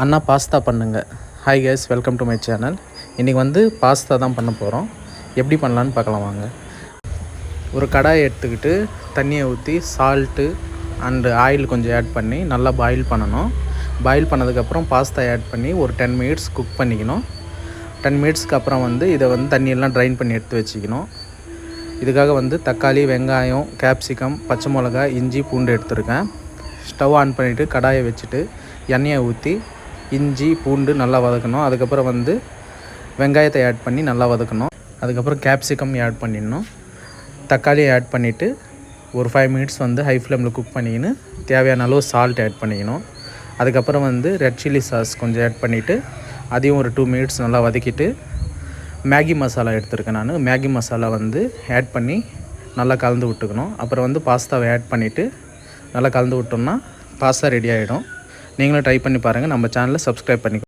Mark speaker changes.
Speaker 1: அண்ணா pasta பண்ணுங்க. Hi guys, welcome to my channel. இன்றைக்கி வந்து பாஸ்தா தான் பண்ண போகிறோம். எப்படி பண்ணலான்னு பார்க்கலாம் வாங்க. ஒரு கடாயை எடுத்துக்கிட்டு தண்ணியை ஊற்றி சால்ட்டு அண்டு ஆயில் கொஞ்சம் ஆட் பண்ணி நல்லா பாயில் பண்ணணும். பாயில் பண்ணதுக்கப்புறம் பாஸ்தா ஆட் பண்ணி ஒரு 10 மினிட்ஸ் குக் பண்ணிக்கணும். 10 மினிட்ஸ்க்கு அப்புறம் வந்து இதை வந்து தண்ணியெல்லாம் ட்ரைன் பண்ணி எடுத்து வச்சுக்கணும். இதுக்காக வந்து தக்காளி, வெங்காயம், கேப்சிகம், பச்சை மிளகாய், இஞ்சி, பூண்டு எடுத்துருக்கேன். ஸ்டவ் ஆன் பண்ணிவிட்டு கடாயை வச்சுட்டு எண்ணெயை ஊற்றி இஞ்சி பூண்டு நல்லா வதக்கணும். அதுக்கப்புறம் வந்து வெங்காயத்தை ஆட் பண்ணி நல்லா வதக்கணும். அதுக்கப்புறம் கேப்சிகம் ஆட் பண்ணிடணும். தக்காளியை ஆட் பண்ணிவிட்டு ஒரு 5 மினிட்ஸ் வந்து ஹை ஃப்ளேமில் குக் பண்ணிக்கின்னு தேவையான அளவு சால்ட் ஆட் பண்ணிக்கணும். அதுக்கப்புறம் வந்து ரெட் சில்லி சாஸ் கொஞ்சம் ஆட் பண்ணிவிட்டு அதையும் ஒரு 2 மினிட்ஸ் நல்லா வதக்கிட்டு மேகி மசாலா எடுத்துருக்கேன். நான் மேகி மசாலா வந்து ஆட் பண்ணி நல்லா கலந்து விட்டுக்கணும். அப்புறம் வந்து பாஸ்தாவை ஆட் பண்ணிவிட்டு நல்லா கலந்து விட்டோம்னா பாஸ்தா ரெடி ஆகிடும். நீங்களும் ட்ரை பண்ணி பாருங்கள். நம்ம சேனலை சப்ஸ்கிரைப் பண்ணிக்கோ.